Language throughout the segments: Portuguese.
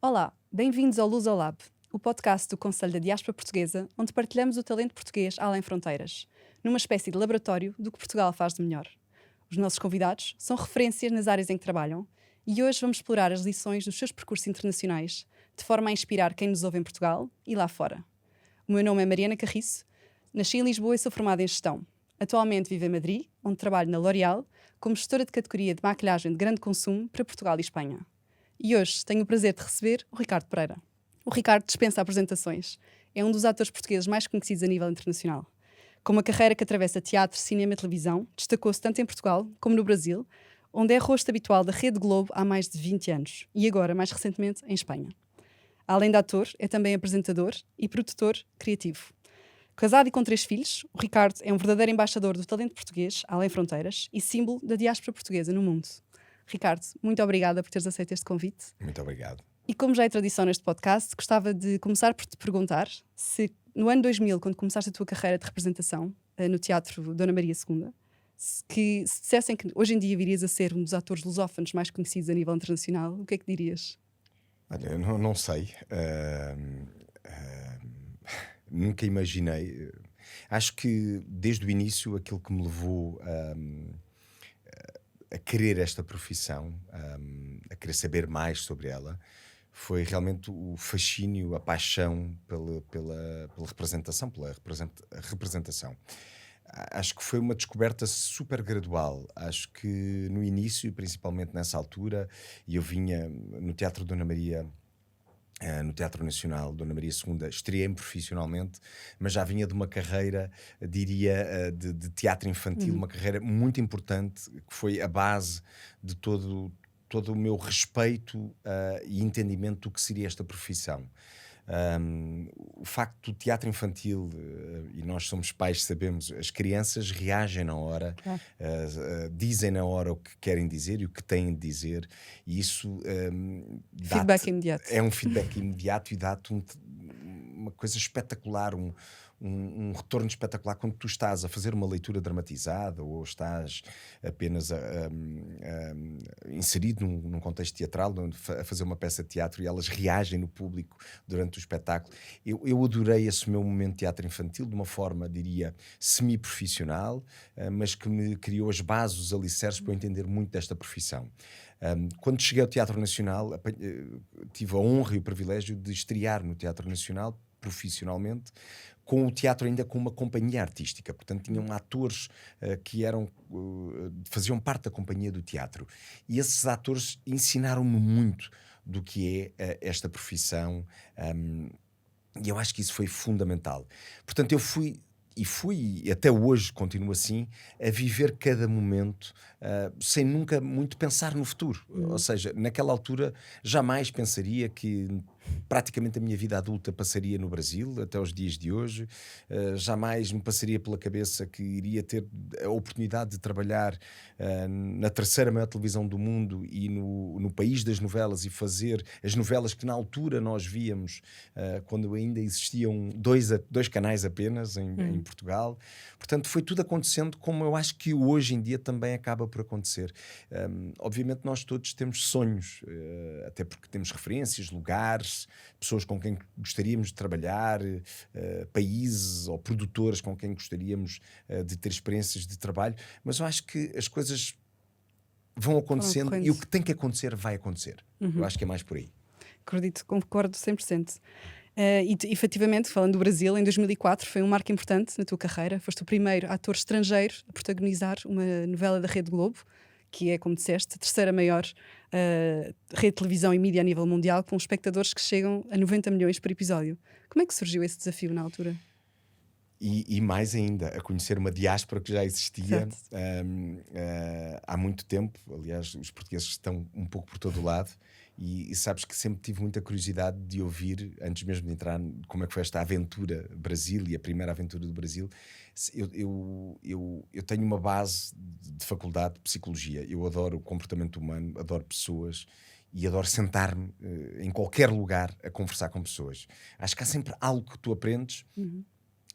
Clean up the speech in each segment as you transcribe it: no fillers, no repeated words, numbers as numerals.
Olá, bem-vindos ao Lusolab, o podcast do Conselho da Diáspora Portuguesa, onde partilhamos o talento português além fronteiras, numa espécie de laboratório do que Portugal faz de melhor. Os nossos convidados são referências nas áreas em que trabalham e hoje vamos explorar as lições dos seus percursos internacionais, de forma a inspirar quem nos ouve em Portugal e lá fora. O meu nome é Mariana Carriço, nasci em Lisboa e sou formada em Gestão. Atualmente vivo em Madrid, onde trabalho na L'Oréal, como gestora de categoria de maquilhagem de grande consumo para Portugal e Espanha. E hoje tenho o prazer de receber o Ricardo Pereira. O Ricardo dispensa apresentações. É um dos atores portugueses mais conhecidos a nível internacional. Com uma carreira que atravessa teatro, cinema e televisão, destacou-se tanto em Portugal como no Brasil, onde é rosto habitual da Rede Globo há mais de 20 anos e agora, mais recentemente, em Espanha. Além de ator, é também apresentador e produtor criativo. Casado e com 3 filhos, o Ricardo é um verdadeiro embaixador do talento português, além fronteiras, e símbolo da diáspora portuguesa no mundo. Ricardo, muito obrigada por teres aceito este convite. Muito obrigado. E como já é tradição neste podcast, gostava de começar por te perguntar se no ano 2000, quando começaste a tua carreira de representação no Teatro Dona Maria II, se dissessem que hoje em dia virias a ser um dos atores lusófonos mais conhecidos a nível internacional, o que é que dirias? Olha, eu não sei. Nunca imaginei. Acho que desde o início aquilo que me levou a querer esta profissão, a querer saber mais sobre ela, foi realmente o fascínio, a paixão pela representação, pela representação. Acho que foi uma descoberta super gradual. Acho que no início, principalmente nessa altura, e eu vinha no Teatro Dona Maria, no Teatro Nacional Dona Maria II, estreiei-me profissionalmente, mas já vinha de uma carreira, diria, de teatro infantil, uma carreira muito importante, que foi a base de todo o meu respeito e entendimento do que seria esta profissão. O facto do teatro infantil, e nós somos pais, sabemos, as crianças reagem na hora, Claro. dizem na hora o que querem dizer e o que têm de dizer, e isso Feedback imediato. é um feedback imediato e dá-te uma coisa espetacular, um retorno espetacular quando tu estás a fazer uma leitura dramatizada ou estás apenas inserido num contexto teatral, a fazer uma peça de teatro e elas reagem no público durante o espetáculo. Eu adorei esse meu momento de teatro infantil de uma forma, diria, semi-profissional, mas que me criou as bases, os alicerces para eu entender muito desta profissão. Quando cheguei ao Teatro Nacional, tive a honra e o privilégio de estrear no Teatro Nacional profissionalmente, com o teatro ainda com uma companhia artística, portanto tinham atores que faziam parte da companhia do teatro, e esses atores ensinaram-me muito do que é esta profissão, e eu acho que isso foi fundamental. Portanto, eu fui e até hoje continuo assim, a viver cada momento sem nunca muito pensar no futuro. Ou seja, naquela altura jamais pensaria que praticamente a minha vida adulta passaria no Brasil até os dias de hoje. Jamais me passaria pela cabeça que iria ter a oportunidade de trabalhar na terceira maior televisão do mundo e no país das novelas, e fazer as novelas que na altura nós víamos quando ainda existiam dois canais apenas em Portugal. Portanto, foi tudo acontecendo como eu acho que hoje em dia também acaba por acontecer. Obviamente nós todos temos sonhos, até porque temos referências, lugares, pessoas com quem gostaríamos de trabalhar, países ou produtores com quem gostaríamos de ter experiências de trabalho, mas eu acho que as coisas vão acontecendo e o que tem que acontecer vai acontecer. Eu acho que é mais por aí. Acredito, concordo 100%. E efetivamente, falando do Brasil, em 2004 foi um marco importante na tua carreira. Foste o primeiro ator estrangeiro a protagonizar uma novela da Rede Globo, que é, como disseste, a terceira maior rede de televisão e mídia a nível mundial, com espectadores que chegam a 90 milhões por episódio. Como é que surgiu esse desafio na altura? E mais ainda, a conhecer uma diáspora que já existia há muito tempo. Aliás, os portugueses estão um pouco por todo o lado, e sabes que sempre tive muita curiosidade de ouvir, antes mesmo de entrar, como é que foi esta aventura Brasil, e a primeira aventura do Brasil. Eu tenho uma base de faculdade de psicologia. Eu adoro o comportamento humano, adoro pessoas, e adoro sentar-me em qualquer lugar a conversar com pessoas. Acho que há sempre algo que tu aprendes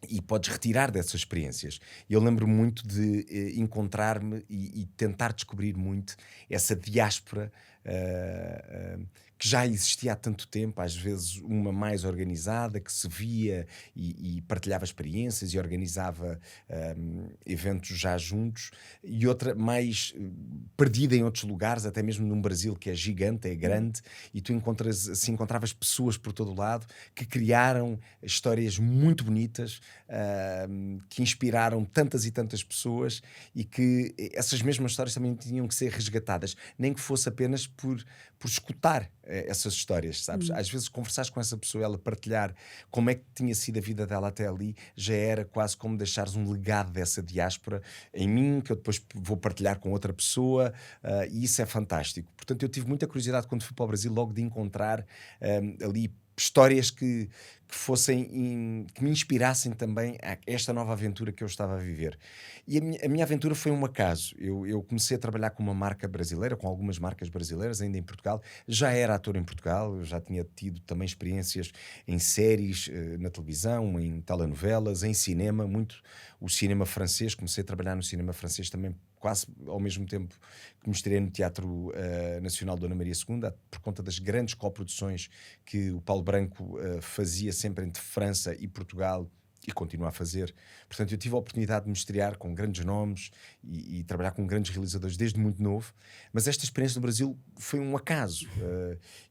e podes retirar dessas experiências. Eu lembro muito de encontrar-me e tentar descobrir muito essa diáspora que já existia há tanto tempo, às vezes uma mais organizada, que se via e partilhava experiências e organizava eventos já juntos, e outra mais perdida em outros lugares, até mesmo num Brasil que é gigante, é grande, e tu encontravas pessoas por todo o lado que criaram histórias muito bonitas, que inspiraram tantas e tantas pessoas, e que essas mesmas histórias também tinham que ser resgatadas, nem que fosse apenas por escutar essas histórias, sabes? Às vezes conversares com essa pessoa, ela partilhar como é que tinha sido a vida dela até ali, já era quase como deixares um legado dessa diáspora em mim, que eu depois vou partilhar com outra pessoa, e isso é fantástico. Portanto, eu tive muita curiosidade quando fui para o Brasil, logo de encontrar ali histórias que me inspirassem também a esta nova aventura que eu estava a viver. E a minha aventura foi um acaso. Eu comecei a trabalhar com uma marca brasileira, com algumas marcas brasileiras, ainda em Portugal. Já era ator em Portugal, eu já tinha tido também experiências em séries, na televisão, em telenovelas, em cinema, muito o cinema francês. Comecei a trabalhar no cinema francês também, quase ao mesmo tempo que me estreiei no Teatro Nacional Dona Maria II, por conta das grandes coproduções que o Paulo Branco fazia sempre entre França e Portugal, e continua a fazer. Portanto, eu tive a oportunidade de me estrear com grandes nomes e trabalhar com grandes realizadores desde muito novo, mas esta experiência no Brasil foi um acaso.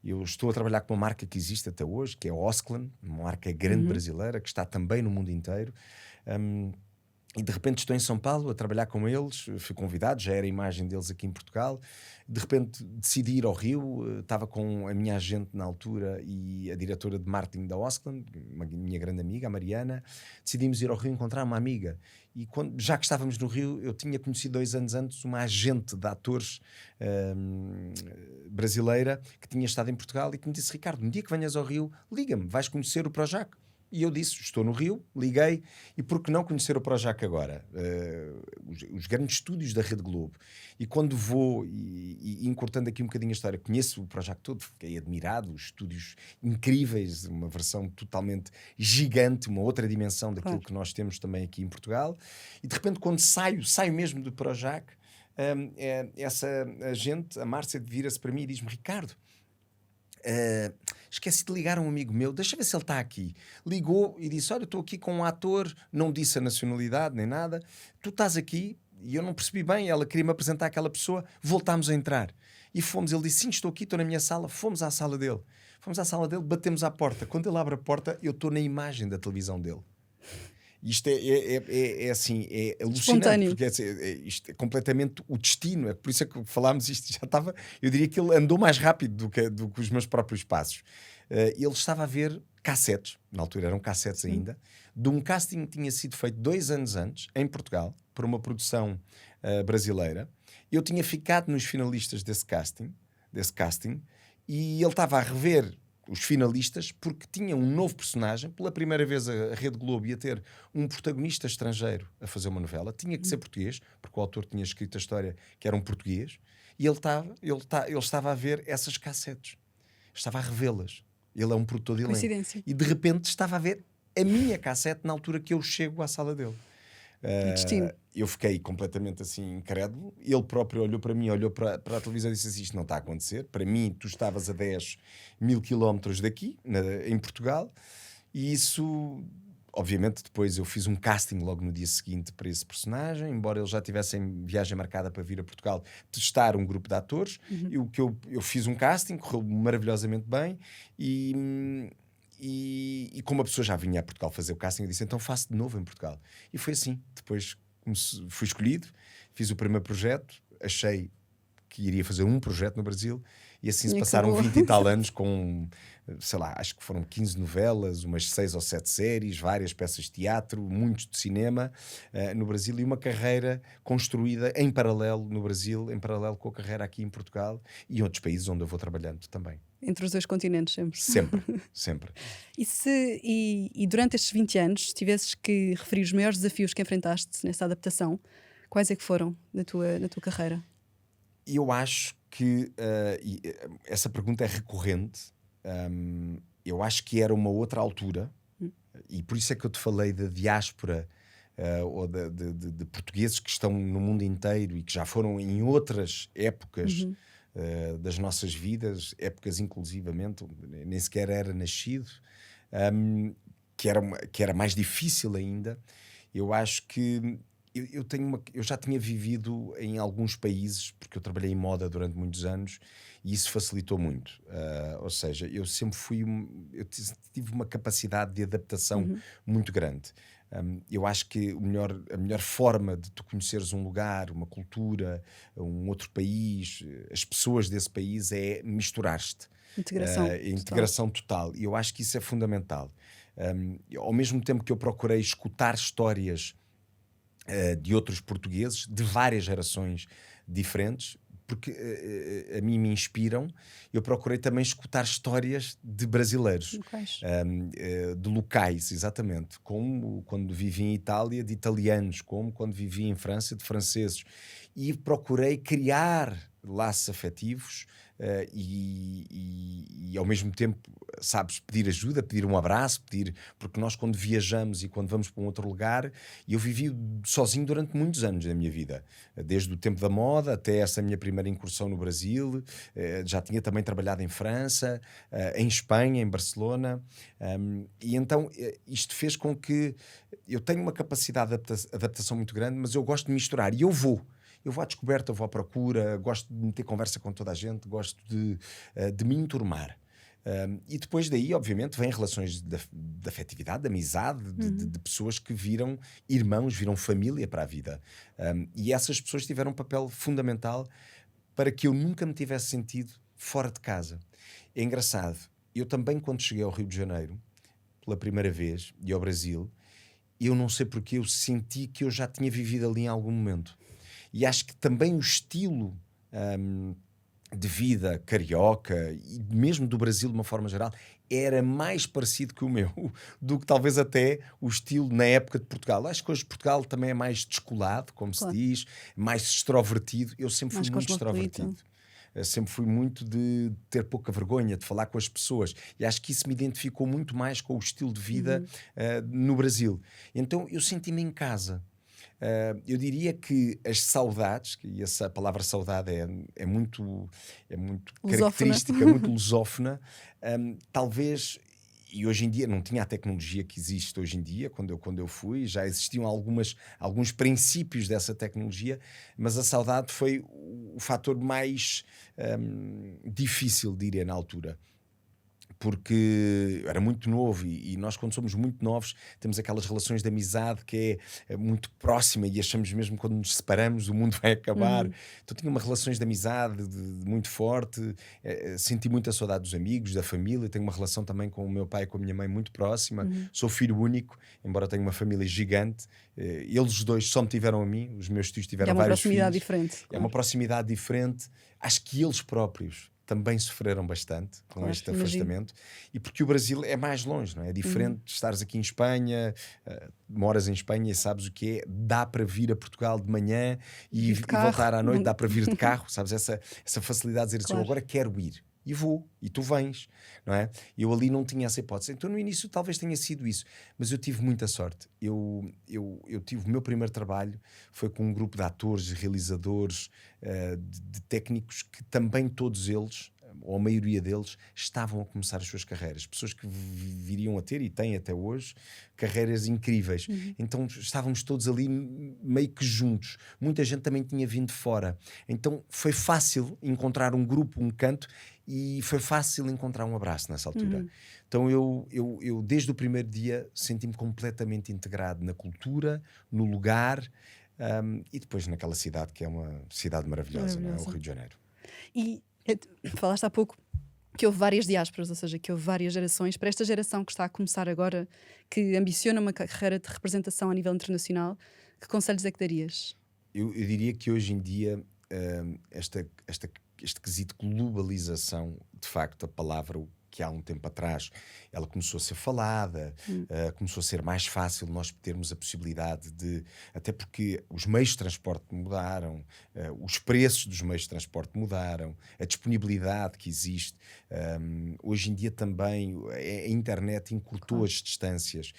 Eu estou a trabalhar com uma marca que existe até hoje, que é a Osklen, uma marca grande brasileira, que está também no mundo inteiro. E de repente estou em São Paulo a trabalhar com eles, fui convidado, já era a imagem deles aqui em Portugal. De repente decidi ir ao Rio, estava com a minha agente na altura e a diretora de marketing da Osklen, uma minha grande amiga, a Mariana. Decidimos ir ao Rio encontrar uma amiga. E já que estávamos no Rio, eu tinha conhecido 2 anos antes uma agente de atores brasileira que tinha estado em Portugal e que me disse: Ricardo, no dia que venhas ao Rio, liga-me, vais conhecer o Projac. E eu disse, estou no Rio, liguei, e por que não conhecer o Projac agora? Os grandes estúdios da Rede Globo. E quando vou, e encurtando aqui um bocadinho a história, conheço o Projac todo, fiquei admirado, os estúdios incríveis, uma versão totalmente gigante, uma outra dimensão daquilo que nós temos também aqui em Portugal. E de repente, quando saio mesmo do Projac, essa agente, a Márcia, vira-se para mim e diz-me: Ricardo, esqueci de ligar a um amigo meu, deixa ver se ele está aqui. Ligou e disse: olha, estou aqui com um ator, não disse a nacionalidade nem nada, tu estás aqui. E eu não percebi bem, ela queria-me apresentar aquela pessoa, voltámos a entrar e fomos. Ele disse: sim, estou aqui, estou na minha sala. Fomos à sala dele, batemos à porta. Quando ele abre a porta, eu estou na imagem da televisão dele. Isto é assim, é alucinante, espontâneo. porque isto é completamente o destino. É por isso é que falámos, isto já estava. Eu diria que ele andou mais rápido do que os meus próprios passos. Ele estava a ver cassetes, na altura eram cassetes ainda, de um casting que tinha sido feito 2 anos antes, em Portugal, por uma produção brasileira. Eu tinha ficado nos finalistas desse casting, e ele estava a rever os finalistas porque tinha um novo personagem. Pela primeira vez a Rede Globo ia ter um protagonista estrangeiro a fazer uma novela, tinha que ser português, porque o autor tinha escrito a história que era um português, e ele estava a ver essas cassetes, estava a revê-las. Ele é um produtor de elenco e de repente estava a ver a minha cassete na altura que eu chego à sala dele. Eu fiquei completamente assim incrédulo. Ele próprio olhou para mim, olhou para a televisão e disse assim: isto não está a acontecer. Para mim, tu estavas a 10.000 quilómetros daqui, em Portugal. E isso, obviamente, depois eu fiz um casting logo no dia seguinte para esse personagem, embora eles já tivessem viagem marcada para vir a Portugal testar um grupo de atores. Eu fiz um casting, correu maravilhosamente bem, e como a pessoa já vinha a Portugal fazer o casting, eu disse: então faço de novo em Portugal. E foi assim. Depois fui escolhido, fiz o primeiro projeto, achei que iria fazer um projeto no Brasil, e assim se passaram 20 e tal anos com, sei lá, acho que foram 15 novelas, umas 6 ou 7 séries, várias peças de teatro, muitos de cinema no Brasil, e uma carreira construída em paralelo no Brasil, em paralelo com a carreira aqui em Portugal e em outros países onde eu vou trabalhando também. Entre os 2 continentes, sempre. Sempre. E durante estes 20 anos, se tivesses que referir os maiores desafios que enfrentaste nessa adaptação, quais é que foram na tua carreira? Eu acho que essa pergunta é recorrente. Eu acho que era uma outra altura, e por isso é que eu te falei da diáspora, ou de portugueses que estão no mundo inteiro e que já foram em outras épocas das nossas vidas, épocas inclusivamente, nem sequer era nascido, que era mais difícil ainda. Eu acho que eu já tinha vivido em alguns países, porque eu trabalhei em moda durante muitos anos e isso facilitou muito. Ou seja, eu sempre tive uma capacidade de adaptação muito grande. Eu acho que a melhor forma de tu conheceres um lugar, uma cultura, um outro país, as pessoas desse país é misturar-te. Integração total. Integração total. E eu acho que isso é fundamental. Ao mesmo tempo que eu procurei escutar histórias de outros portugueses, de várias gerações diferentes, porque a mim me inspiram, eu procurei também escutar histórias de brasileiros, Locais. de locais, exatamente, como quando vivi em Itália, de italianos, como quando vivi em França, de franceses, e procurei criar laços afetivos e ao mesmo tempo, sabes, pedir ajuda, pedir um abraço, porque nós quando viajamos e quando vamos para um outro lugar, eu vivi sozinho durante muitos anos da minha vida, desde o tempo da moda até essa minha primeira incursão no Brasil, já tinha também trabalhado em França, em Espanha, em Barcelona, e então isto fez com que eu tenha uma capacidade de adaptação muito grande, mas eu gosto de misturar, e eu vou à descoberta, vou à procura, gosto de meter conversa com toda a gente, gosto de me enturmar. E depois daí, obviamente, vêm relações de afetividade, de amizade, de pessoas que viram irmãos, viram família para a vida. E essas pessoas tiveram um papel fundamental para que eu nunca me tivesse sentido fora de casa. É engraçado, eu também quando cheguei ao Rio de Janeiro, pela primeira vez, e ao Brasil, eu não sei porque eu senti que eu já tinha vivido ali em algum momento. E acho que também o estilo de vida carioca e mesmo do Brasil de uma forma geral era mais parecido que o meu do que talvez até o estilo na época de Portugal. Acho que hoje Portugal também é mais descolado, como se diz, mais extrovertido. Eu sempre fui Mais muito cosmopolita. extrovertido. Eu sempre fui muito de ter pouca vergonha, de falar com as pessoas. E acho que isso me identificou muito mais com o estilo de vida no Brasil. Então eu senti-me em casa. Eu diria que as saudades, e essa palavra saudade é muito Lusófona. característica, muito lusófona, talvez, e hoje em dia não tinha a tecnologia que existe hoje em dia, quando eu fui, já existiam alguns princípios dessa tecnologia, mas a saudade foi o fator mais difícil, diria, na altura. Porque eu era muito novo e nós quando somos muito novos temos aquelas relações de amizade que é muito próxima e achamos mesmo que quando nos separamos o mundo vai acabar. Então tinha uma relações de amizade muito forte, senti muita saudade dos amigos, da família, tenho uma relação também com o meu pai e com a minha mãe muito próxima, sou filho único, embora tenha uma família gigante, eles os dois só me tiveram a mim, os meus tios tiveram vários filhos. É uma proximidade diferente. É uma proximidade diferente, acho que eles próprios também sofreram bastante com este afastamento, e porque o Brasil é mais longe, não é? É diferente de estares aqui em Espanha, moras em Espanha e sabes o que é, dá para vir a Portugal de manhã e voltar à noite, dá para vir de carro, sabes? Essa facilidade de dizer assim, eu agora quero ir. E vou, e tu vens, não é? Eu ali não tinha essa hipótese. Então no início talvez tenha sido isso, mas eu tive muita sorte. Eu tive o meu primeiro trabalho, foi com um grupo de atores, realizadores, de técnicos que também todos eles, ou a maioria deles, estavam a começar as suas carreiras. Pessoas que viriam a ter, e têm até hoje, carreiras incríveis. Então estávamos todos ali meio que juntos. Muita gente também tinha vindo de fora. Então foi fácil encontrar um grupo, um canto, e foi fácil encontrar um abraço nessa altura. Então eu desde o primeiro dia senti-me completamente integrado na cultura, no lugar, e depois naquela cidade que é uma cidade maravilhosa. Não é? O Rio de Janeiro. E falaste há pouco que houve várias diásporas, ou seja, que houve várias gerações. Para esta geração que está a começar agora, que ambiciona uma carreira de representação a nível internacional, que conselhos é que darias? Eu diria que hoje em dia este quesito globalização, de facto a palavra que há um tempo atrás ela começou a ser falada, começou a ser mais fácil nós termos a possibilidade de, até porque os meios de transporte mudaram, os preços dos meios de transporte mudaram, a disponibilidade que existe. Hoje em dia também a internet encurtou as distâncias,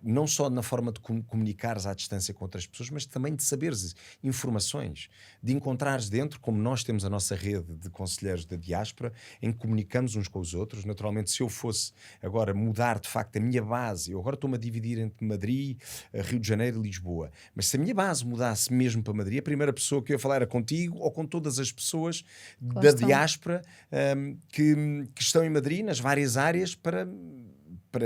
não só na forma de comunicares à distância com outras pessoas, mas também de saberes informações, de encontrares dentro, como nós temos a nossa rede de conselheiros da diáspora, em que comunicamos uns com os outros. Naturalmente, se eu fosse agora mudar de facto a minha base, eu agora estou-me a dividir entre Madrid, Rio de Janeiro e Lisboa, mas se a minha base mudasse mesmo para Madrid, a primeira pessoa que eu ia falar era contigo ou com todas as pessoas da diáspora que estão em Madrid, nas várias áreas, para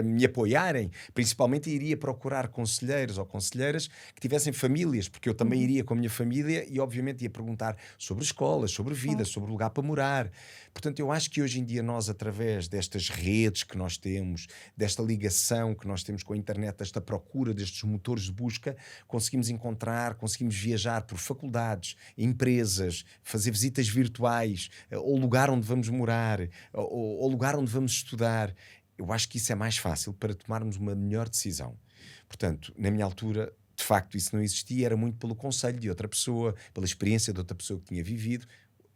me apoiarem. Principalmente iria procurar conselheiros ou conselheiras que tivessem famílias, porque eu também iria com a minha família e obviamente ia perguntar sobre escolas, sobre vida, sobre lugar para morar. Portanto, eu acho que hoje em dia nós, através destas redes que nós temos, desta ligação que nós temos com a internet, desta procura, destes motores de busca, conseguimos encontrar, conseguimos viajar por faculdades, empresas, fazer visitas virtuais, ao lugar onde vamos morar, ao lugar onde vamos estudar. Eu acho que isso é mais fácil para tomarmos uma melhor decisão. Portanto, na minha altura, de facto, isso não existia, era muito pelo conselho de outra pessoa, pela experiência de outra pessoa que tinha vivido.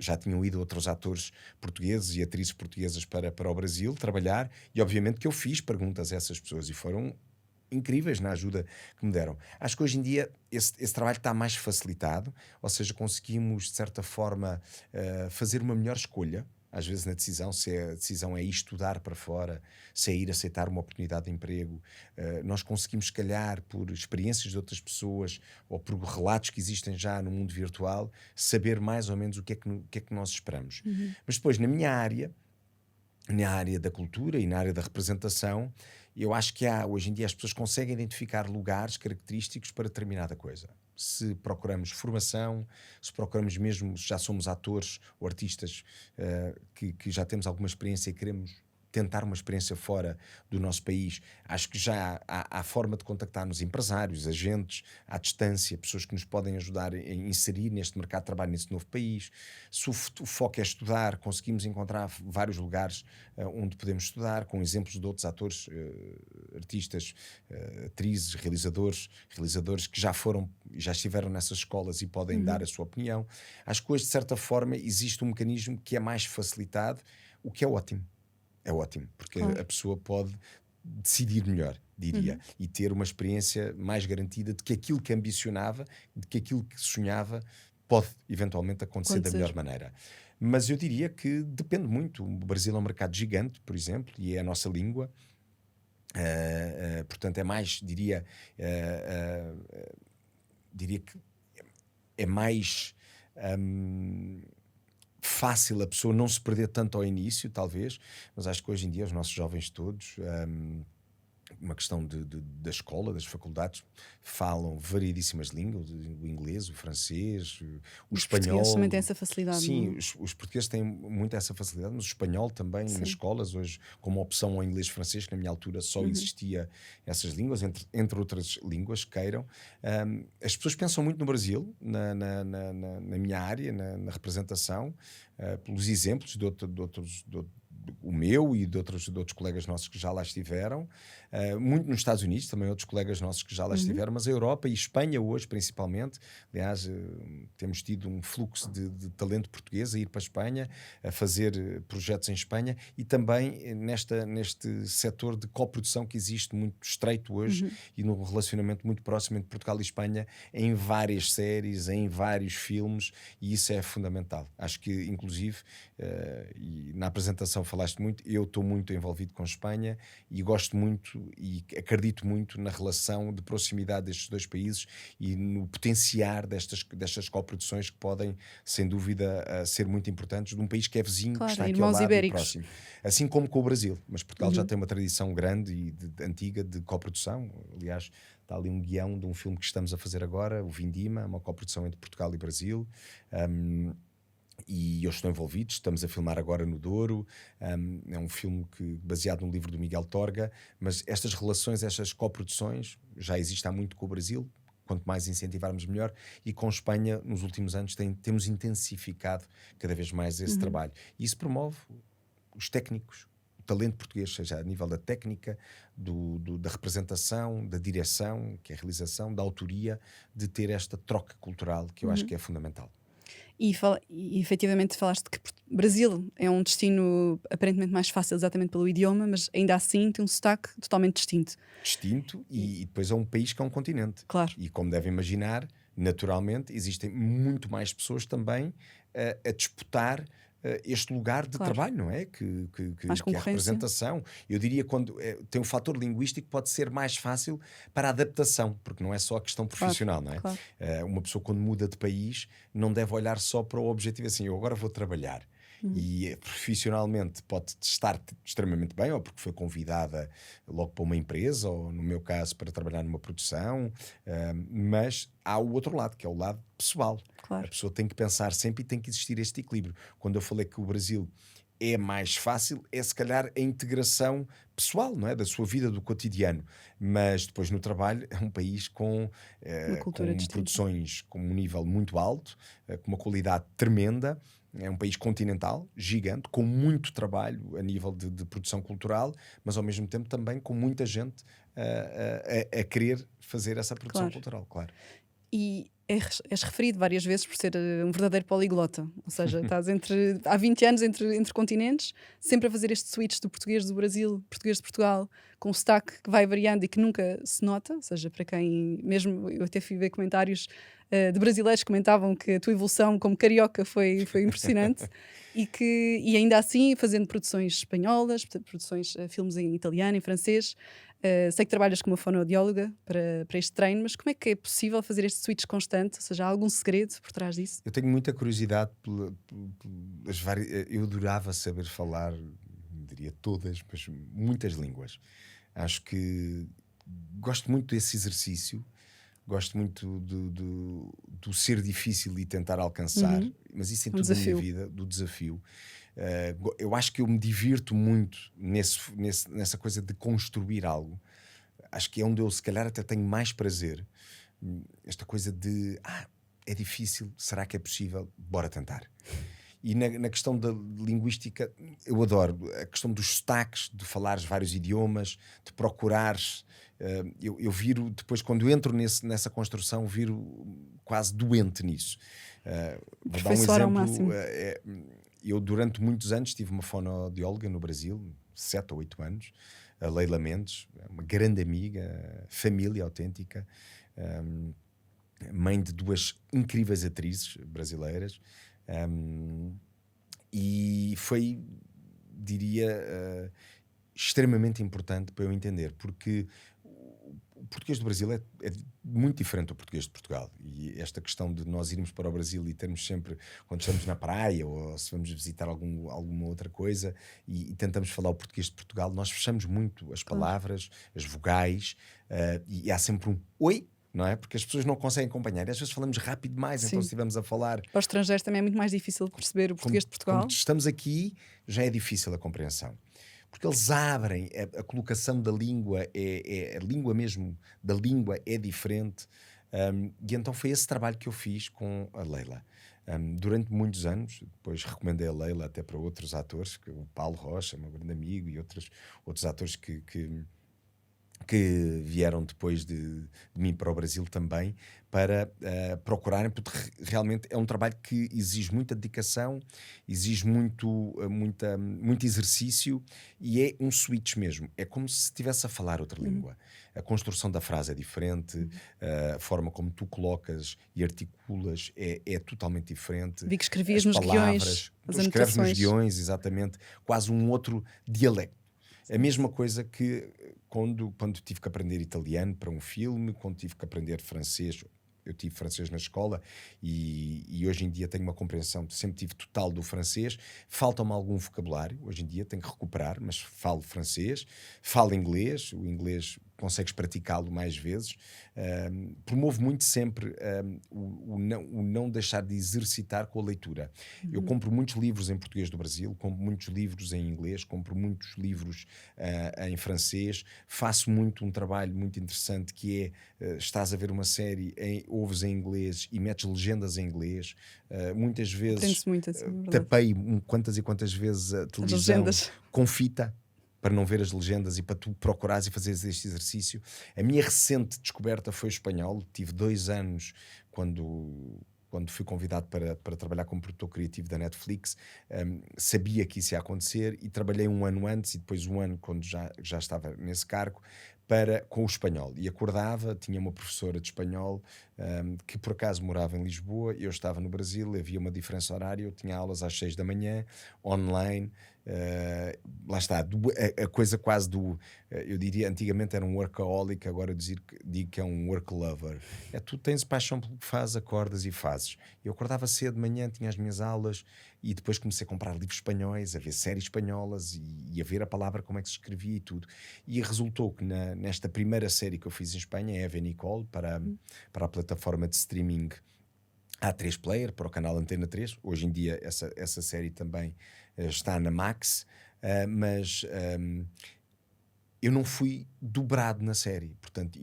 Já tinham ido outros atores portugueses e atrizes portuguesas para o Brasil trabalhar, e obviamente que eu fiz perguntas a essas pessoas e foram incríveis na ajuda que me deram. Acho que hoje em dia esse trabalho está mais facilitado, ou seja, conseguimos, de certa forma, fazer uma melhor escolha. Às vezes na decisão, se a decisão é ir estudar para fora, se é ir aceitar uma oportunidade de emprego, nós conseguimos, se calhar, por experiências de outras pessoas ou por relatos que existem já no mundo virtual, saber mais ou menos o que é que nós esperamos. Mas depois, na área da cultura e na área da representação, eu acho que hoje em dia as pessoas conseguem identificar lugares característicos para determinada coisa. Se procuramos formação, se procuramos mesmo, se já somos atores ou artistas que já temos alguma experiência e queremos tentar uma experiência fora do nosso país, acho que já há forma de contactarmos empresários, agentes, à distância, pessoas que nos podem ajudar a inserir neste mercado de trabalho nesse novo país. Se o foco é estudar, conseguimos encontrar vários lugares onde podemos estudar, com exemplos de outros atores, artistas, atrizes, realizadores que já estiveram nessas escolas e podem dar a sua opinião. Acho que hoje, de certa forma, existe um mecanismo que é mais facilitado, o que é ótimo. É ótimo, porque a pessoa pode decidir melhor, diria, e ter uma experiência mais garantida de que aquilo que ambicionava, de que aquilo que sonhava, pode eventualmente acontecer da melhor maneira. Mas eu diria que depende muito. O Brasil é um mercado gigante, por exemplo, e é a nossa língua. Portanto, é mais, diria que é mais fácil a pessoa não se perder tanto ao início, talvez, mas acho que hoje em dia os nossos jovens todos, uma questão da escola, das faculdades, falam variedíssimas línguas, o inglês, o francês, o espanhol. Os portugueses também têm essa facilidade. Sim, os portugueses têm muito essa facilidade, mas o espanhol também, nas escolas, hoje, como opção ao inglês e francês, que na minha altura só existia essas línguas, entre outras línguas, queiram. As pessoas pensam muito no Brasil, na minha área, na representação, pelos exemplos de outros o meu e de outros colegas nossos que já lá estiveram, muito nos Estados Unidos, também outros colegas nossos que já lá estiveram, mas a Europa e Espanha hoje principalmente. Aliás, temos tido um fluxo de talento português a ir para a Espanha, a fazer projetos em Espanha, e também neste setor de coprodução que existe muito estreito hoje e num relacionamento muito próximo entre Portugal e Espanha, em várias séries, em vários filmes, e isso é fundamental. Acho que, inclusive, e na apresentação falaste muito, eu estou muito envolvido com Espanha e gosto muito e acredito muito na relação de proximidade destes dois países e no potenciar destas coproduções que podem, sem dúvida, ser muito importantes, de um país que é vizinho, que está aqui ao lado e próximo. Assim como com o Brasil, mas Portugal já tem uma tradição grande e antiga de coprodução. Aliás, está ali um guião de um filme que estamos a fazer agora, o Vindima, uma coprodução entre Portugal e Brasil. E eu estou envolvido, estamos a filmar agora no Douro, é um filme baseado num livro do Miguel Torga, mas estas relações, estas coproduções já existem há muito com o Brasil, quanto mais incentivarmos melhor, e com Espanha nos últimos anos temos intensificado cada vez mais esse trabalho, e isso promove os técnicos, o talento português, seja a nível da técnica, da representação, da direção, que é a realização, da autoria, de ter esta troca cultural que eu acho que é fundamental. E efetivamente falaste que Brasil é um destino aparentemente mais fácil exatamente pelo idioma, mas ainda assim tem um sotaque totalmente distinto. Distinto e depois é um país que é um continente. Claro. E como devem imaginar, naturalmente existem muito mais pessoas também a disputar este lugar de trabalho, não é? Que é a representação. Eu diria quando tem um fator linguístico pode ser mais fácil para a adaptação, porque não é só a questão profissional, não é? Claro. Uma pessoa quando muda de país não deve olhar só para o objetivo assim, eu agora vou trabalhar. E profissionalmente pode estar extremamente bem, ou porque foi convidada logo para uma empresa, ou no meu caso para trabalhar numa produção, mas há o outro lado, que é o lado pessoal. Claro. A pessoa tem que pensar sempre e tem que existir este equilíbrio. Quando eu falei que o Brasil é mais fácil, é se calhar a integração pessoal, não é? Da sua vida, do cotidiano. Mas depois no trabalho é um país com produções com um nível muito alto, com uma qualidade tremenda. É um país continental, gigante, com muito trabalho a nível de produção cultural, mas ao mesmo tempo também com muita gente a querer fazer essa produção cultural, claro. E és referido várias vezes por ser um verdadeiro poliglota, ou seja, estás há 20 anos entre continentes, sempre a fazer este switch do português do Brasil, português de Portugal, com um sotaque que vai variando e que nunca se nota, ou seja, para quem, mesmo eu até fui ver comentários de brasileiros que comentavam que a tua evolução como carioca foi impressionante e ainda assim fazendo produções espanholas, produções, filmes em italiano, em francês. Sei que trabalhas como fonoaudióloga para este treino, mas como é que é possível fazer este switch constante? Ou seja, há algum segredo por trás disso? Eu tenho muita curiosidade pelas várias. Eu adorava saber falar, diria todas, mas muitas línguas. Acho que gosto muito desse exercício, gosto muito do ser difícil e tentar alcançar, mas isso em tudo na minha vida, do desafio. Eu acho que eu me divirto muito nessa coisa de construir algo. Acho que é onde eu se calhar até tenho mais prazer. Esta coisa de é difícil, será que é possível? Bora tentar. E na questão da linguística, eu adoro a questão dos sotaques, de falares vários idiomas, de procurares. Eu viro, depois quando entro nessa construção, viro quase doente nisso. Vou dar um exemplo. Eu durante muitos anos tive uma fonoaudióloga no Brasil, 7 ou 8 anos, a Leila Mendes, uma grande amiga, família autêntica, mãe de 2 incríveis atrizes brasileiras, e foi, diria, extremamente importante para eu entender, porque o português do Brasil é muito diferente do português de Portugal, e esta questão de nós irmos para o Brasil e termos sempre, quando estamos na praia ou se vamos visitar alguma outra coisa e tentamos falar o português de Portugal, nós fechamos muito as palavras, as vogais, e há sempre um oi, não é? Porque as pessoas não conseguem acompanhar e às vezes falamos rápido demais. Então se estivermos a falar para os estrangeiros também é muito mais difícil perceber o português de Portugal. Como estamos aqui, já é difícil a compreensão, porque eles abrem a colocação da língua, a língua mesmo da língua é diferente, e então foi esse trabalho que eu fiz com a Leila durante muitos anos. Depois recomendei a Leila até para outros atores, o Paulo Rocha, meu grande amigo, e outros atores que vieram depois de mim para o Brasil também, para procurarem, porque realmente é um trabalho que exige muita dedicação, exige muito exercício, e é um switch mesmo. É como se estivesse a falar outra língua. A construção da frase é diferente, a forma como tu colocas e articulas é totalmente diferente. Vi que escrevias nos guiões, tu escreves nos guiões, exatamente, quase um outro dialecto. A mesma coisa que quando tive que aprender italiano para um filme, quando tive que aprender francês. Eu tive francês na escola e hoje em dia tenho uma compreensão, sempre tive total do francês. Falta-me algum vocabulário, hoje em dia tenho que recuperar, mas falo francês, falo inglês. O inglês consegues praticá-lo mais vezes. Promovo muito sempre o não deixar de exercitar com a leitura. Eu compro muitos livros em português do Brasil, compro muitos livros em inglês, compro muitos livros em francês, faço muito um trabalho muito interessante que é, estás a ver uma série, ouves em inglês e metes legendas em inglês. Muitas vezes Aprende-se muito assim, é verdade. tapei quantas e quantas vezes a televisão legendas. com fita para não ver as legendas e para tu procurares e fazeres este exercício. A minha recente descoberta foi o espanhol. Tive 2 anos quando fui convidado para trabalhar como produtor criativo da Netflix. Sabia que isso ia acontecer e trabalhei 1 ano antes e depois 1 ano quando já estava nesse cargo com o espanhol. E acordava, tinha uma professora de espanhol que por acaso morava em Lisboa, eu estava no Brasil, havia uma diferença horária, eu tinha aulas às 6 da manhã, online. Lá está, a coisa quase eu diria, antigamente era um workaholic, agora digo que é um work lover. Tu tens paixão pelo que fazes, acordas e fazes. Eu acordava cedo de manhã, tinha as minhas aulas e depois comecei a comprar livros espanhóis, a ver séries espanholas e a ver a palavra, como é que se escrevia e tudo. E resultou que nesta primeira série que eu fiz em Espanha, Eva e Nicole, para a plataforma de streaming A3 Player, para o canal Antena 3. Hoje em dia essa série também está na Max, mas eu não fui dobrado na série. Portanto,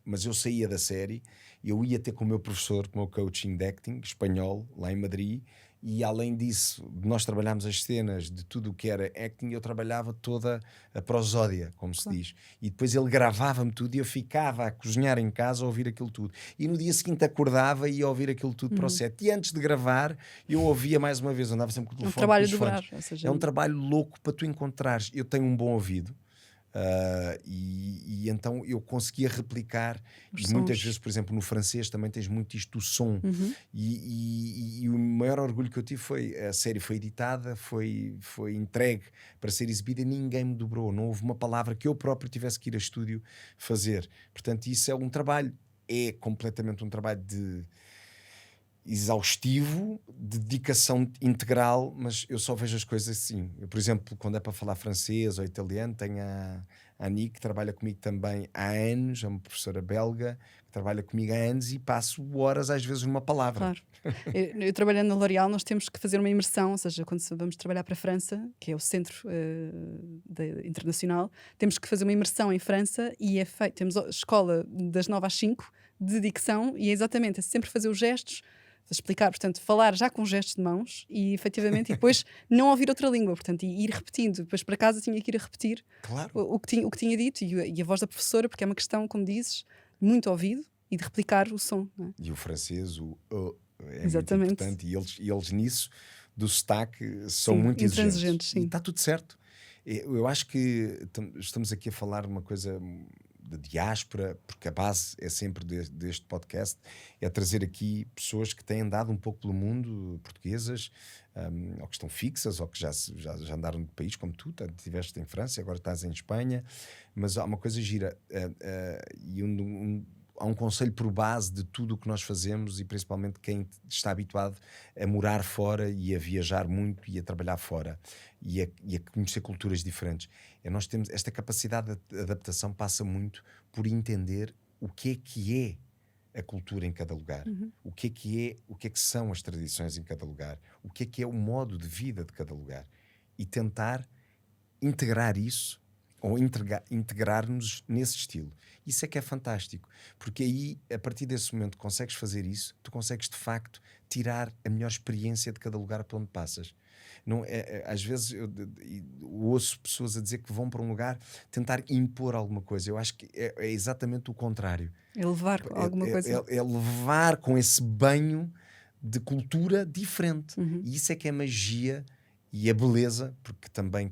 mas eu saía da série, eu ia ter com o meu professor, com o meu coaching de acting espanhol, lá em Madrid, e além disso, nós trabalhámos as cenas de tudo o que era acting, eu trabalhava toda a prosódia, como se diz. E depois ele gravava-me tudo e eu ficava a cozinhar em casa a ouvir aquilo tudo. E no dia seguinte acordava e ia ouvir aquilo tudo para o set. E antes de gravar, eu ouvia mais uma vez, andava sempre com o telefone. É um trabalho com os dobrar. fones. Ou seja, É um trabalho louco para tu encontrares. Eu tenho um bom ouvido. E então eu conseguia replicar e muitas vezes, por exemplo, no francês também tens muito isto do som. E o maior orgulho que eu tive foi a série foi editada, foi entregue para ser exibida e ninguém me dobrou, não houve uma palavra que eu próprio tivesse que ir a estúdio fazer. Portanto, isso é um trabalho, é completamente um trabalho exaustivo, de dedicação integral, mas eu só vejo as coisas assim. Eu, por exemplo, quando é para falar francês ou italiano, tenho a Annie, que trabalha comigo também há anos, é uma professora belga, que trabalha comigo há anos e passo horas às vezes numa palavra. Claro. Eu trabalhando na L'Oréal, nós temos que fazer uma imersão, ou seja, quando vamos trabalhar para a França, que é o centro internacional, temos que fazer uma imersão em França e temos a escola das 9 às 5 de dicção e é exatamente sempre fazer os gestos, explicar, portanto, falar já com gestos de mãos e efetivamente, e depois não ouvir outra língua, portanto, e ir repetindo. Depois para casa tinha que ir a repetir o que tinha dito e a voz da professora, porque é uma questão, como dizes, muito ouvido e de replicar o som. Não é? E o francês, é exatamente. muito importante e eles nisso, do sotaque, são sim, muito exigentes. Sim. E está tudo certo. Eu acho que estamos aqui a falar uma coisa de diáspora, porque a base é sempre deste podcast, é trazer aqui pessoas que têm andado um pouco pelo mundo, portuguesas, ou que estão fixas, ou que já andaram de país como tu, estiveste em França, agora estás em Espanha, mas há uma coisa gira, e há um conselho por base de tudo o que nós fazemos e principalmente quem está habituado a morar fora e a viajar muito e a trabalhar fora e a conhecer culturas diferentes. Nós temos esta capacidade de adaptação, passa muito por entender o que é a cultura em cada lugar, o que é que são as tradições em cada lugar, o que é o modo de vida de cada lugar e tentar integrar isso ou integrar-nos nesse estilo. Isso é que é fantástico, porque aí, a partir desse momento, consegues fazer isso, tu consegues, de facto, tirar a melhor experiência de cada lugar para onde passas. Não, às vezes eu ouço pessoas a dizer que vão para um lugar tentar impor alguma coisa. Eu acho que é exatamente o contrário. É levar alguma coisa. É levar com esse banho de cultura diferente. E isso é que é magia e a beleza, porque também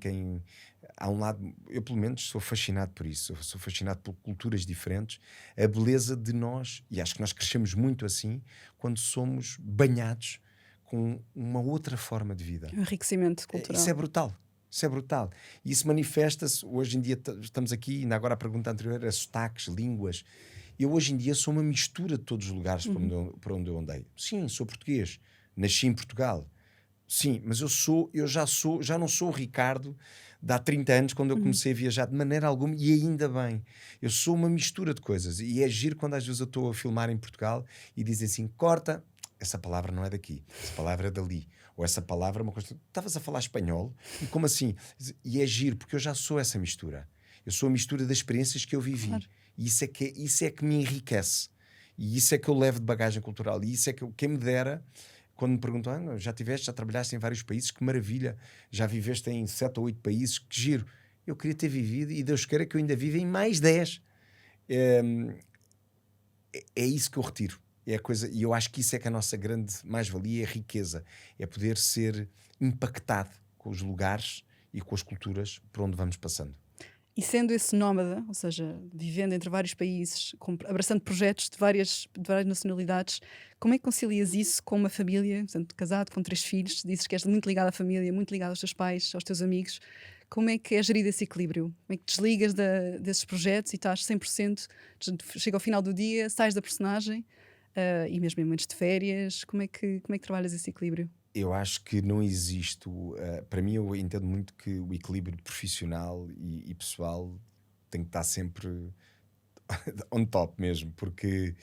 há um lado, eu pelo menos sou fascinado por isso, eu sou fascinado por culturas diferentes, a beleza de nós, e acho que nós crescemos muito assim, quando somos banhados com uma outra forma de vida. Enriquecimento cultural. Isso é brutal. Isso é brutal. E isso manifesta-se, hoje em dia estamos aqui, ainda agora a pergunta anterior era sotaques, línguas. Eu hoje em dia sou uma mistura de todos os lugares por onde eu andei. Sim, sou português, nasci em Portugal. Sim, mas já não sou o Ricardo de há 30 anos, quando eu comecei a viajar, de maneira alguma, e ainda bem. Eu sou uma mistura de coisas, e é giro quando às vezes eu estou a filmar em Portugal e dizem assim, corta, essa palavra não é daqui, essa palavra é dali, ou essa palavra é uma coisa, estavas a falar espanhol, e como assim? E é giro, porque eu já sou essa mistura. Eu sou a mistura das experiências que eu vivi. Claro. E isso é que me enriquece. E isso é que eu levo de bagagem cultural. E isso é que quem me dera, quando me perguntam, já trabalhaste em vários países, que maravilha, já viveste em 7 ou 8 países, que giro. Eu queria ter vivido, e Deus queira que eu ainda viva em mais 10. É isso que eu retiro. É a coisa, e eu acho que isso é que a nossa grande mais-valia, é a riqueza. É poder ser impactado com os lugares e com as culturas por onde vamos passando. E sendo esse nómada, ou seja, vivendo entre vários países, abraçando projetos de várias nacionalidades, como é que concilias isso com uma família, portanto, casado, com 3 filhos, dizes que és muito ligado à família, muito ligado aos teus pais, aos teus amigos, como é que é gerido esse equilíbrio? Como é que desligas desses projetos e estás 100%, chega ao final do dia, sais da personagem, e mesmo em momentos de férias, como é que trabalhas esse equilíbrio? Eu acho que não existe. Para mim, eu entendo muito que o equilíbrio profissional e pessoal tem que estar sempre on top mesmo, porque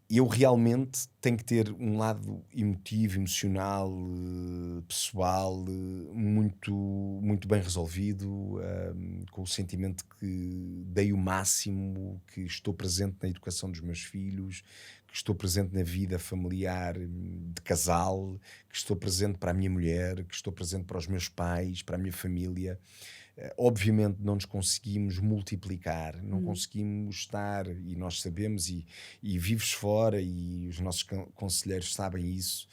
eu realmente tenho que ter um lado emotivo, emocional, pessoal, muito, muito bem resolvido, com o sentimento que dei o máximo, que estou presente na educação dos meus filhos, que estou presente na vida familiar de casal, que estou presente para a minha mulher, que estou presente para os meus pais, para a minha família. Obviamente não nos conseguimos multiplicar, não conseguimos estar, e nós sabemos, e vives fora, e os nossos conselheiros sabem isso,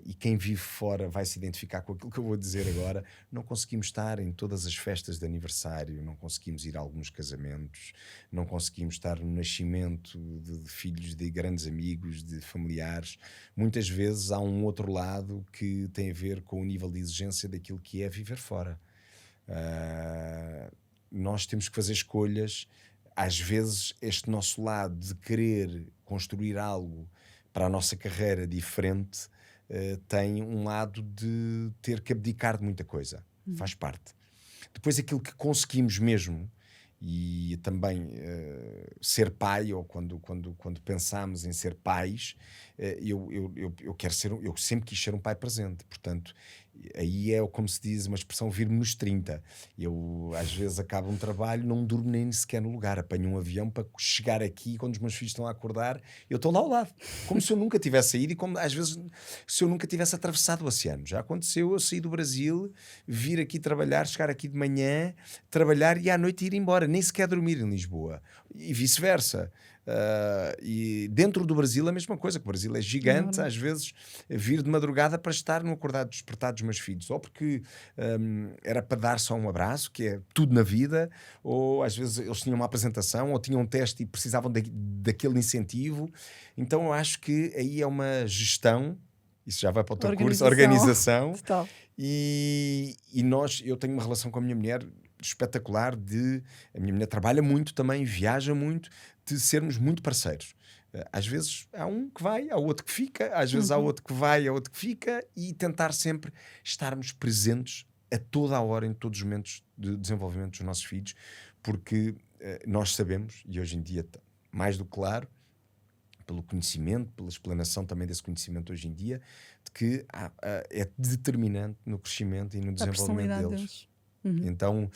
e quem vive fora vai se identificar com aquilo que eu vou dizer agora. Não conseguimos estar em todas as festas de aniversário, não conseguimos ir a alguns casamentos, não conseguimos estar no nascimento de filhos de grandes amigos, de familiares. Muitas vezes há um outro lado que tem a ver com o nível de exigência daquilo que é viver fora. Nós temos que fazer escolhas. Às vezes este nosso lado de querer construir algo para a nossa carreira diferente tem um lado de ter que abdicar de muita coisa. Faz parte. Depois aquilo que conseguimos mesmo, e também ser pai, ou quando pensamos em ser pais, eu quero ser, eu sempre quis ser um pai presente. Portanto, aí é como se diz, uma expressão, vir-me nos 30. Eu às vezes acabo um trabalho, não durmo nem sequer no lugar, apanho um avião para chegar aqui, quando os meus filhos estão a acordar, eu estou lá ao lado, como se eu nunca tivesse saído, e como às vezes se eu nunca tivesse atravessado o oceano. Já aconteceu eu sair do Brasil, vir aqui trabalhar, chegar aqui de manhã, trabalhar e à noite ir embora, nem sequer dormir em Lisboa, e vice-versa. E dentro do Brasil a mesma coisa, que o Brasil é gigante. Enorme. Às vezes vir de madrugada para estar no acordado despertar dos meus filhos, ou porque era para dar só um abraço, que é tudo na vida, ou às vezes eles tinham uma apresentação ou tinham um teste e precisavam daquele incentivo. Então eu acho que aí é uma gestão, isso já vai para o teu curso, organização. Total. Eu tenho uma relação com a minha mulher espetacular, a minha mulher trabalha muito também, viaja muito, de sermos muito parceiros. Às vezes há um que vai, há outro que fica, às vezes há outro que vai, há outro que fica, e tentar sempre estarmos presentes a toda a hora, em todos os momentos de desenvolvimento dos nossos filhos, porque nós sabemos, e hoje em dia mais do que claro, pelo conhecimento, pela explanação também desse conhecimento hoje em dia, de que é determinante no crescimento e no A desenvolvimento personalidade deles. deles. Então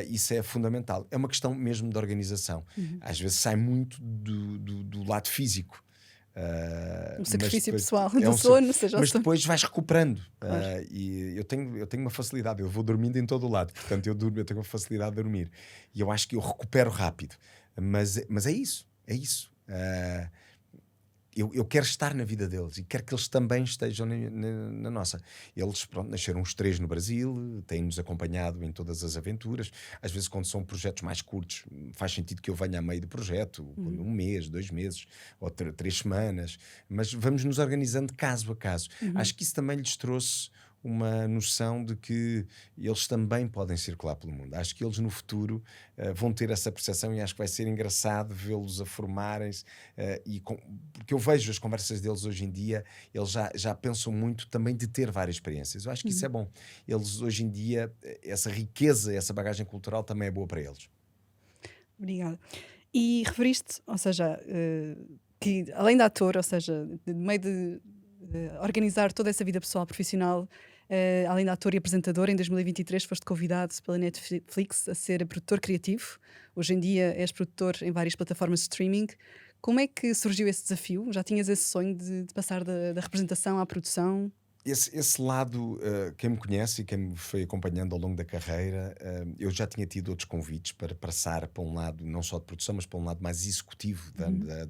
isso é fundamental. É uma questão mesmo de organização. Às vezes sai muito do lado físico. Um sacrifício depois, pessoal do sono, seja mas depois vais recuperando. Claro. E eu tenho uma facilidade, eu vou dormindo em todo o lado, portanto eu tenho uma facilidade de dormir, e eu acho que eu recupero rápido, mas é isso, eu quero estar na vida deles e quero que eles também estejam na nossa. Eles, pronto, nasceram os 3 no Brasil, têm-nos acompanhado em todas as aventuras. Às vezes, quando são projetos mais curtos, faz sentido que eu venha a meio do projeto, um mês, 2 meses, ou 3 semanas, mas vamos nos organizando caso a caso. Acho que isso também lhes trouxe uma noção de que eles também podem circular pelo mundo. Acho que eles no futuro vão ter essa percepção, e acho que vai ser engraçado vê-los a formarem-se, porque eu vejo as conversas deles hoje em dia, eles já pensam muito também de ter várias experiências. Eu acho que isso é bom. Eles hoje em dia, essa riqueza, essa bagagem cultural também é boa para eles. Obrigada. E referiste, ou seja, que além de ator, ou seja, de meio de organizar toda essa vida pessoal profissional, além de ator e apresentador, em 2023 foste convidado pela Netflix a ser produtor criativo. Hoje em dia és produtor em várias plataformas de streaming. Como é que surgiu esse desafio? Já tinhas esse sonho de passar da representação à produção? Esse lado, quem me conhece e quem me foi acompanhando ao longo da carreira, eu já tinha tido outros convites para passar para um lado, não só de produção, mas para um lado mais executivo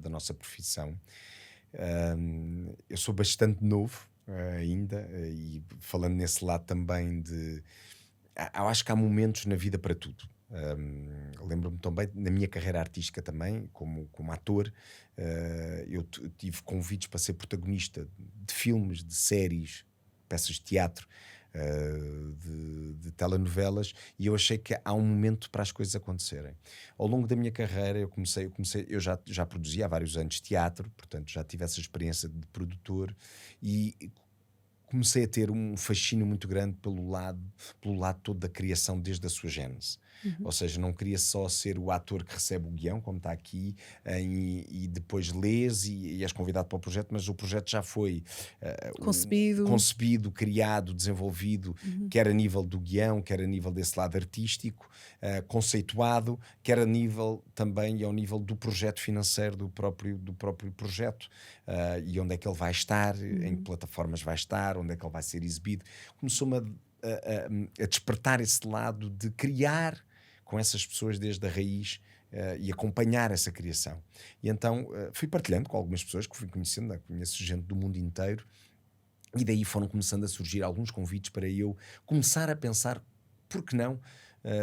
da nossa profissão. Eu sou bastante novo ainda, e falando nesse lado também eu acho que há momentos na vida para tudo. Lembro-me também, na minha carreira artística também, como ator, eu tive convites para ser protagonista de filmes, de séries, peças de teatro, de telenovelas, e eu achei que há um momento para as coisas acontecerem. Ao longo da minha carreira eu já produzia há vários anos teatro, portanto já tive essa experiência de produtor, e comecei a ter um fascínio muito grande pelo lado todo da criação desde a sua gênese. Ou seja, não queria só ser o ator que recebe o guião, como está aqui, e depois lês e és convidado para o projeto, mas o projeto já foi concebido, criado, desenvolvido, quer a nível do guião, quer a nível desse lado artístico, conceituado, quer a nível também e ao nível do projeto financeiro do próprio projeto, e onde é que ele vai estar, em que plataformas vai estar, onde é que ele vai ser exibido. Começou-me a despertar esse lado de criar com essas pessoas desde a raiz, e acompanhar essa criação. E então fui partilhando com algumas pessoas que fui conhecendo, conheço gente do mundo inteiro, e daí foram começando a surgir alguns convites para eu começar a pensar, por que não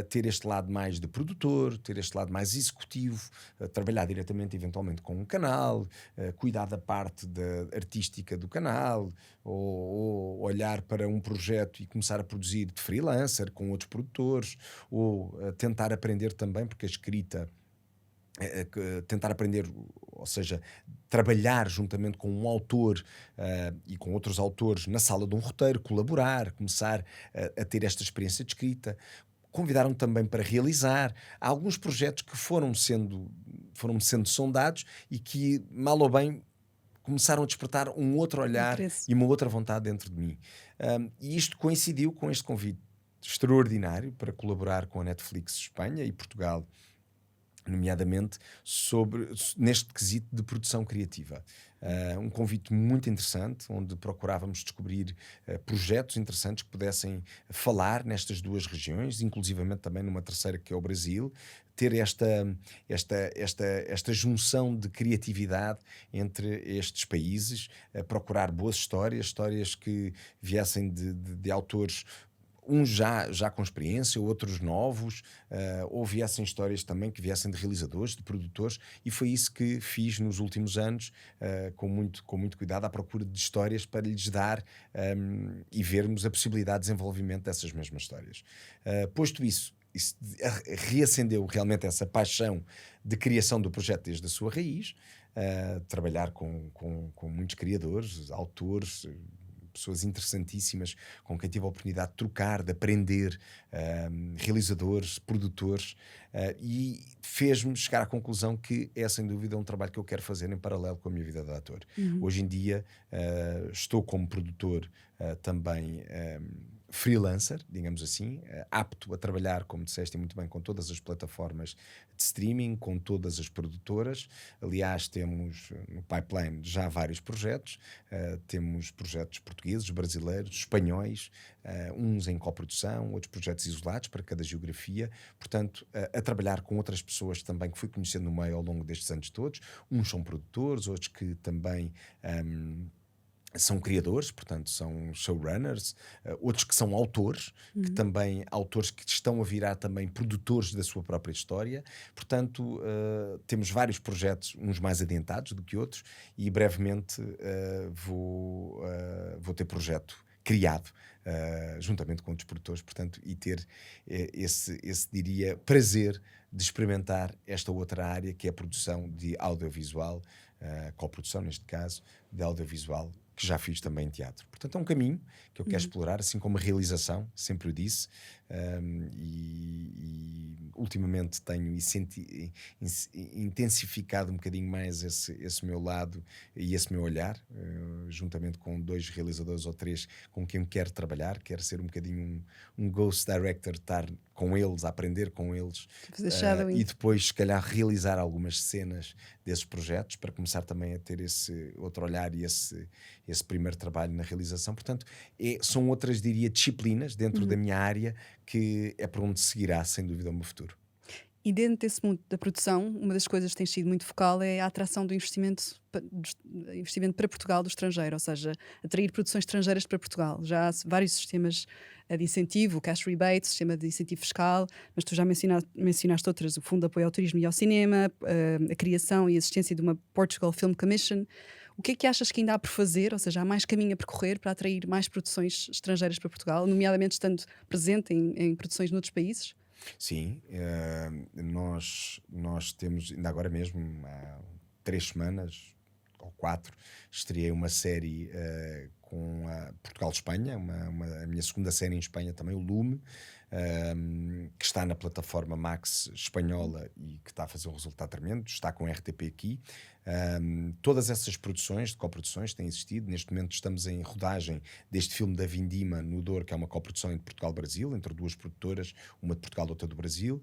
ter este lado mais de produtor, ter este lado mais executivo, trabalhar diretamente eventualmente com um canal, cuidar da parte artística do canal, ou olhar para um projeto e começar a produzir de freelancer com outros produtores, ou tentar aprender também, porque a escrita, tentar aprender, ou seja, trabalhar juntamente com um autor e com outros autores na sala de um roteiro, colaborar, começar a ter esta experiência de escrita. Convidaram-me também para realizar. Há alguns projetos que foram sendo sondados e que, mal ou bem, começaram a despertar um outro olhar Interesse. e uma outra vontade dentro de mim. E isto coincidiu com este convite extraordinário para colaborar com a Netflix Espanha e Portugal, nomeadamente neste quesito de produção criativa. Um convite muito interessante, onde procurávamos descobrir projetos interessantes que pudessem falar nestas duas regiões, inclusivamente também numa terceira, que é o Brasil, ter esta junção de criatividade entre estes países, procurar boas histórias que viessem de autores, uns já com experiência, outros novos, ou viessem histórias também que viessem de realizadores, de produtores, e foi isso que fiz nos últimos anos, com muito cuidado, à procura de histórias para lhes dar, e vermos a possibilidade de desenvolvimento dessas mesmas histórias. Posto isso reacendeu realmente essa paixão de criação do projeto desde a sua raiz, trabalhar com muitos criadores, autores, pessoas interessantíssimas com quem tive a oportunidade de trocar, de aprender, realizadores, produtores, e fez-me chegar à conclusão que é sem dúvida um trabalho que eu quero fazer em paralelo com a minha vida de ator. Hoje em dia estou como produtor também freelancer, digamos assim, apto a trabalhar, como disseste muito bem, com todas as plataformas de streaming, com todas as produtoras. Aliás, temos no pipeline já vários projetos, temos projetos portugueses, brasileiros, espanhóis, uns em coprodução, outros projetos isolados para cada geografia, portanto, a trabalhar com outras pessoas também que fui conhecendo no meio ao longo destes anos todos. Uns são produtores, outros que também são criadores, portanto são showrunners, outros que são autores, que também autores que estão a virar também produtores da sua própria história. Portanto, temos vários projetos, uns mais adiantados do que outros, e brevemente vou ter projeto criado juntamente com outros produtores, portanto, e ter esse, diria, prazer de experimentar esta outra área que é a produção de audiovisual, coprodução neste caso, de audiovisual, que já fiz também em teatro. Portanto, é um caminho que eu quero explorar, assim como a realização, sempre o disse, e ultimamente tenho intensificado um bocadinho mais esse meu lado e esse meu olhar, juntamente com 2 realizadores ou 3 com quem quero trabalhar, quero ser um bocadinho um ghost director, estar com eles, a aprender com eles, e depois se calhar realizar algumas cenas desses projetos, para começar também a ter esse outro olhar e esse primeiro trabalho na realização. Portanto, são outras, diria, disciplinas dentro da minha área, que é para onde seguirá, sem dúvida, o meu futuro. E dentro desse mundo da produção, uma das coisas que tem sido muito focal é a atração do investimento para Portugal do estrangeiro, ou seja, atrair produções estrangeiras para Portugal. Já há vários sistemas de incentivo, o cash rebate, sistema de incentivo fiscal, mas tu já mencionaste outras, o Fundo de Apoio ao Turismo e ao Cinema, a criação e existência de uma Portugal Film Commission. O que é que achas que ainda há por fazer, ou seja, há mais caminho a percorrer para atrair mais produções estrangeiras para Portugal, nomeadamente estando presente em produções noutros países? Sim, nós temos, ainda agora mesmo, há 3 semanas ou 4, estreiei uma série com a Portugal-Espanha, a minha segunda série em Espanha também, o Lume, que está na plataforma Max espanhola e que está a fazer um resultado tremendo, está com a RTP aqui. Todas essas produções, de coproduções, têm existido. Neste momento estamos em rodagem deste filme da Vindima no Douro, que é uma coprodução entre Portugal e Brasil, entre 2 produtoras, uma de Portugal e outra do Brasil.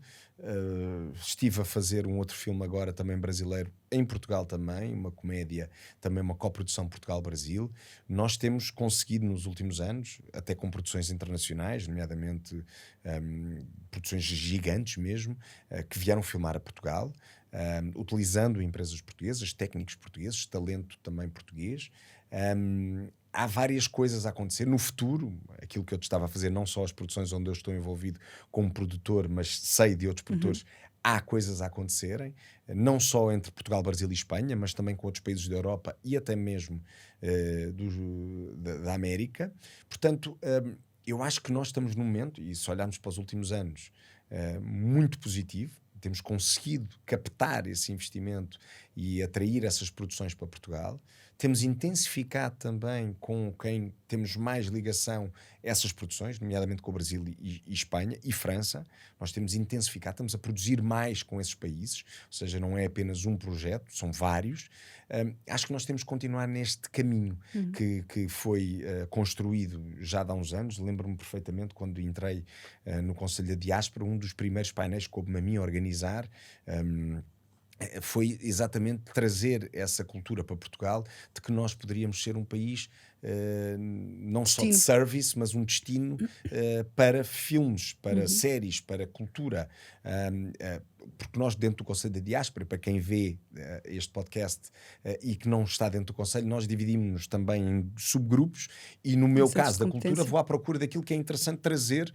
Estive a fazer um outro filme agora também brasileiro, em Portugal também, uma comédia, também uma coprodução Portugal-Brasil. Nós temos conseguido nos últimos anos, até com produções internacionais, nomeadamente produções gigantes mesmo, que vieram filmar a Portugal, utilizando empresas portuguesas, técnicos portugueses, talento também português. Há várias coisas a acontecer no futuro, aquilo que eu te estava a fazer, não só as produções onde eu estou envolvido como produtor, mas sei de outros produtores. Há coisas a acontecerem, não só entre Portugal, Brasil e Espanha, mas também com outros países da Europa e até mesmo da América. Portanto, eu acho que nós estamos num momento, e se olharmos para os últimos anos, muito positivo. Temos conseguido captar esse investimento e atrair essas produções para Portugal. Temos intensificado também com quem temos mais ligação essas produções, nomeadamente com o Brasil e Espanha e França. Nós temos intensificado, estamos a produzir mais com esses países, ou seja, não é apenas um projeto, são vários. Acho que nós temos que continuar neste caminho que foi construído já há uns anos. Lembro-me perfeitamente quando entrei no Conselho da Diáspora, um dos primeiros painéis que coube-me a mim organizar foi exatamente trazer essa cultura para Portugal, de que nós poderíamos ser um país não só de service, mas um destino para filmes, para séries, para cultura. Porque nós, dentro do Conselho da Diáspora, para quem vê este podcast e que não está dentro do Conselho, nós dividimos-nos também em subgrupos, e no meu caso da cultura vou à procura daquilo que é interessante trazer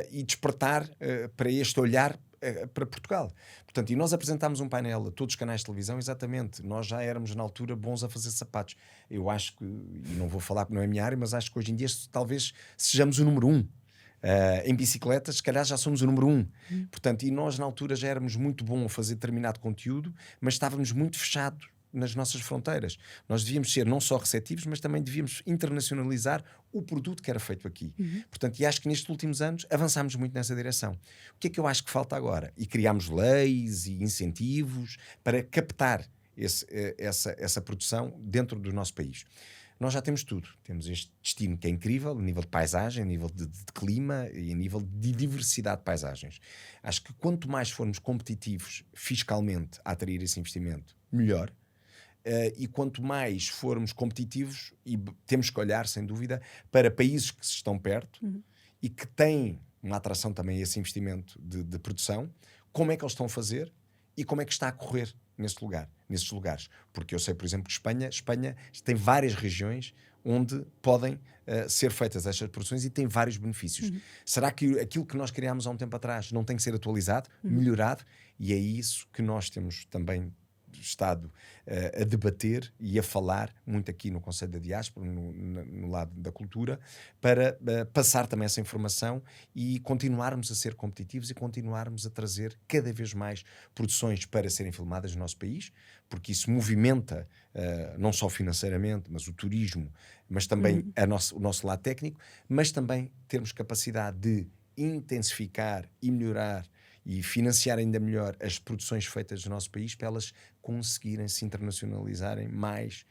e despertar para este olhar para Portugal. Portanto, e nós apresentámos um painel a todos os canais de televisão, exatamente. Nós já éramos, na altura, bons a fazer sapatos. Eu acho que, e não vou falar porque não é a minha área, mas acho que hoje em dia talvez sejamos o número 1. Em bicicletas, se calhar já somos o número 1. Portanto, e nós na altura já éramos muito bons a fazer determinado conteúdo, mas estávamos muito fechados nas nossas fronteiras. Nós devíamos ser não só receptivos, mas também devíamos internacionalizar o produto que era feito aqui. Portanto, e acho que nestes últimos anos avançámos muito nessa direção. O que é que eu acho que falta agora? E criámos leis e incentivos para captar essa produção dentro do nosso país. Nós já temos tudo. Temos este destino que é incrível, a nível de paisagem, a nível de clima e a nível de diversidade de paisagens. Acho que quanto mais formos competitivos fiscalmente a atrair esse investimento, melhor. E quanto mais formos competitivos, e temos que olhar, sem dúvida, para países que estão perto e que têm uma atração também a esse investimento de produção, como é que eles estão a fazer e como é que está a correr nesses lugares. Porque eu sei, por exemplo, que Espanha tem várias regiões onde podem ser feitas estas produções e tem vários benefícios. Será que aquilo que nós criámos há um tempo atrás não tem que ser atualizado, melhorado? E é isso que nós temos também estado a debater e a falar muito aqui no Conselho da Diáspora, no lado da cultura, para passar também essa informação e continuarmos a ser competitivos e continuarmos a trazer cada vez mais produções para serem filmadas no nosso país, porque isso movimenta não só financeiramente, mas o turismo, mas também o nosso lado técnico, mas também termos capacidade de intensificar e melhorar e financiar ainda melhor as produções feitas no nosso país para elas conseguirem se internacionalizarem mais,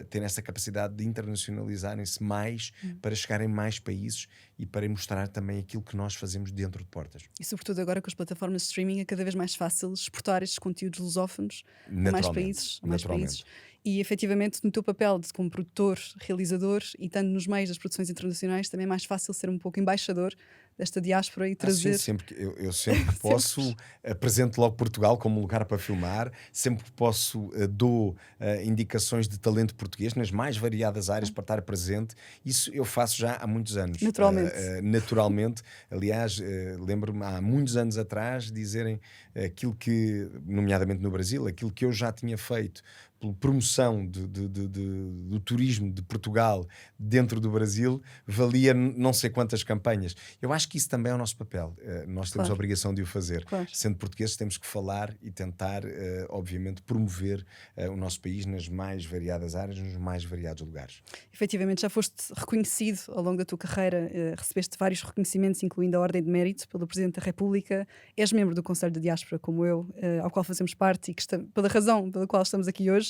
terem essa capacidade de internacionalizarem-se mais para chegarem a mais países e para mostrar também aquilo que nós fazemos dentro de portas. E sobretudo agora com as plataformas de streaming é cada vez mais fácil exportar estes conteúdos lusófonos a mais países. E efetivamente no teu papel como produtor, realizador e estando nos meios das produções internacionais também é mais fácil ser um pouco embaixador desta diáspora e trazer... Sim, eu sempre que posso apresento logo Portugal como lugar para filmar, sempre que posso dou indicações de talento português nas mais variadas áreas para estar presente. Isso eu faço já há muitos anos. Naturalmente. Aliás, lembro-me há muitos anos atrás dizerem aquilo que, nomeadamente no Brasil, aquilo que eu já tinha feito pela promoção do turismo de Portugal dentro do Brasil, valia não sei quantas campanhas. Eu acho que isso também é o nosso papel. Nós temos a obrigação de o fazer. Sendo portugueses, temos que falar e tentar, obviamente, promover o nosso país nas mais variadas áreas, nos mais variados lugares. Efetivamente, já foste reconhecido ao longo da tua carreira, recebeste vários reconhecimentos, incluindo a Ordem de Mérito pelo Presidente da República, és membro do Conselho da Diáspora, como eu, ao qual fazemos parte e que pela razão pela qual estamos aqui hoje.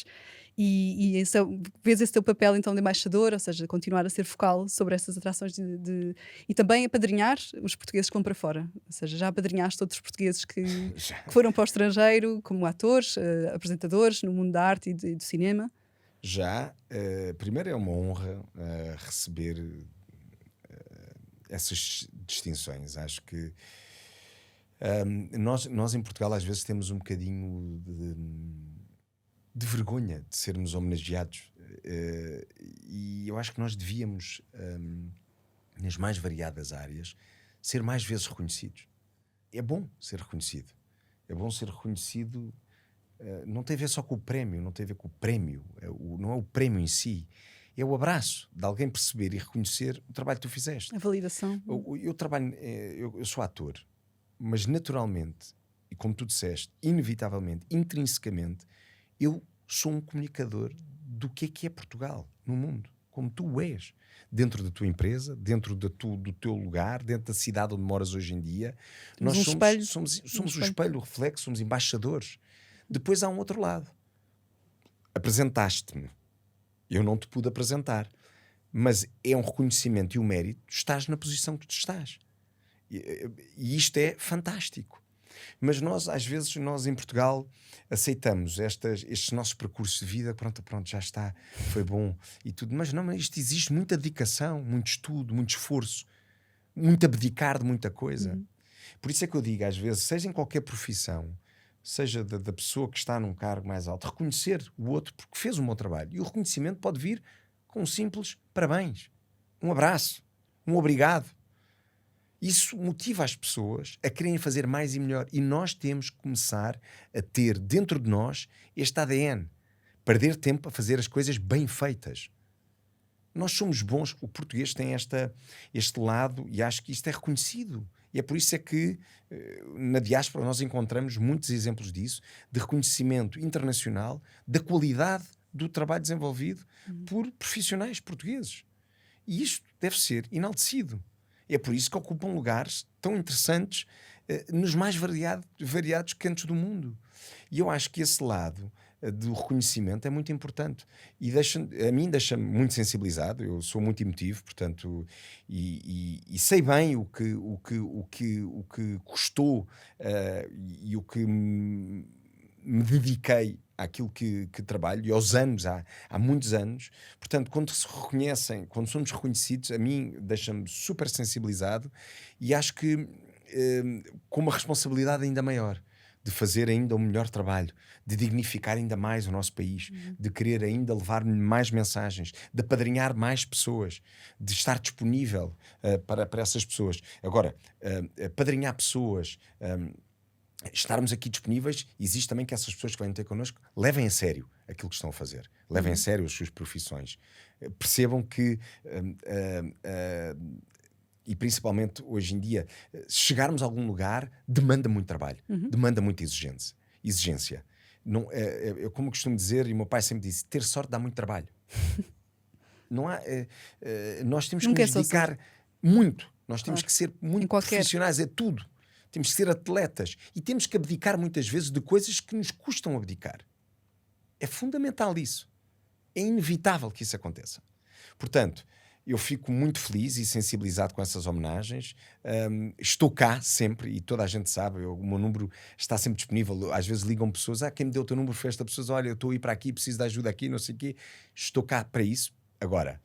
E vês esse teu papel então de embaixador, ou seja, continuar a ser focal sobre essas atrações e também apadrinhar os portugueses que vão para fora, ou seja, já apadrinhaste outros portugueses que foram para o estrangeiro como atores, apresentadores no mundo da arte e do cinema? Já, primeiro é uma honra receber essas distinções. Acho que nós em Portugal às vezes temos um bocadinho de vergonha de sermos homenageados, e eu acho que nós devíamos, nas mais variadas áreas, ser mais vezes reconhecidos. É bom ser reconhecido. É bom ser reconhecido. Não tem a ver só com o prémio, não tem a ver com o prémio, não é o prémio em si, é o abraço de alguém perceber e reconhecer o trabalho que tu fizeste. A validação. Eu sou ator, mas naturalmente, e como tu disseste, inevitavelmente, intrinsecamente, eu sou um comunicador do que é Portugal no mundo, como tu és, dentro da tua empresa, dentro do teu lugar, dentro da cidade onde moras hoje em dia. Nós somos o espelho, o reflexo, somos embaixadores. Depois há um outro lado. Apresentaste-me. Eu não te pude apresentar. Mas é um reconhecimento e um mérito. Estás na posição que tu estás. E isto é fantástico. Mas nós, às vezes, em Portugal, aceitamos estes nossos percursos de vida. Pronto, já está. Foi bom e tudo. Mas não, isto exige muita dedicação, muito estudo, muito esforço. Muito abdicar de muita coisa. Por isso é que eu digo, às vezes, seja em qualquer profissão, seja da pessoa que está num cargo mais alto, reconhecer o outro porque fez um bom trabalho. E o reconhecimento pode vir com um simples parabéns, um abraço, um obrigado. Isso motiva as pessoas a quererem fazer mais e melhor. E nós temos que começar a ter dentro de nós este ADN. Perder tempo a fazer as coisas bem feitas. Nós somos bons, o português tem este lado e acho que isto é reconhecido. E é por isso é que na diáspora nós encontramos muitos exemplos disso, de reconhecimento internacional, da qualidade do trabalho desenvolvido por profissionais portugueses. E isto deve ser enaltecido. É por isso que ocupam lugares tão interessantes nos mais variados cantos do mundo. E eu acho que esse lado do reconhecimento é muito importante e a mim deixa-me muito sensibilizado. Eu sou muito emotivo, portanto, e sei bem o que custou e o que me dediquei àquilo que trabalho e aos anos, há muitos anos. Portanto, quando se reconhecem, quando somos reconhecidos, a mim deixa-me super sensibilizado e acho que com uma responsabilidade ainda maior de fazer ainda um melhor trabalho, de dignificar ainda mais o nosso país, de querer ainda levar mais mensagens, de apadrinhar mais pessoas, de estar disponível para essas pessoas. Agora, apadrinhar pessoas estarmos aqui disponíveis, existe também que essas pessoas que vêm ter connosco levem a sério aquilo que estão a fazer, levem a sério as suas profissões, percebam que e principalmente hoje em dia, chegarmos a algum lugar demanda muito trabalho, demanda muita exigência. Não, eu como costumo dizer, e o meu pai sempre disse, ter sorte dá muito trabalho. Não há, nós temos Nunca que nos dedicar muito, nós temos que ser muito profissionais, é tudo. Temos que ser atletas e temos que abdicar muitas vezes de coisas que nos custam abdicar. É fundamental isso. É inevitável que isso aconteça. Portanto, eu fico muito feliz e sensibilizado com essas homenagens. Estou cá sempre, e toda a gente sabe, o meu número está sempre disponível. Às vezes ligam pessoas, quem me deu o teu número foi esta pessoa, olha, eu estou a ir para aqui, preciso de ajuda aqui, não sei o quê. Estou cá para isso. Agora,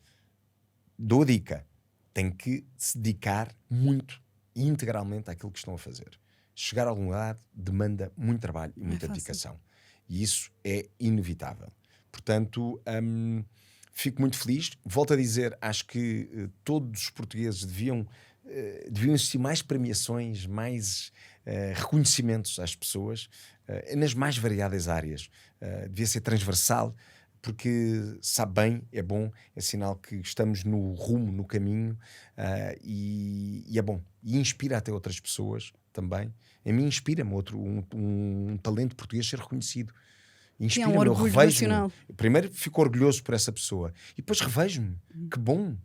dou a dica, tem que se dedicar muito e integralmente àquilo que estão a fazer. Chegar a algum lugar demanda muito trabalho e muita dedicação. E isso é inevitável. Portanto, fico muito feliz. Volto a dizer, acho que todos os portugueses deviam existir mais premiações, mais reconhecimentos às pessoas nas mais variadas áreas. Devia ser transversal, porque sabe bem, é bom, é sinal que estamos no rumo, no caminho, e é bom. E inspira até outras pessoas também. A mim inspira-me um talento português ser reconhecido. Inspira-me, um orgulho nacional. Primeiro fico orgulhoso por essa pessoa e depois revejo-me, que bom,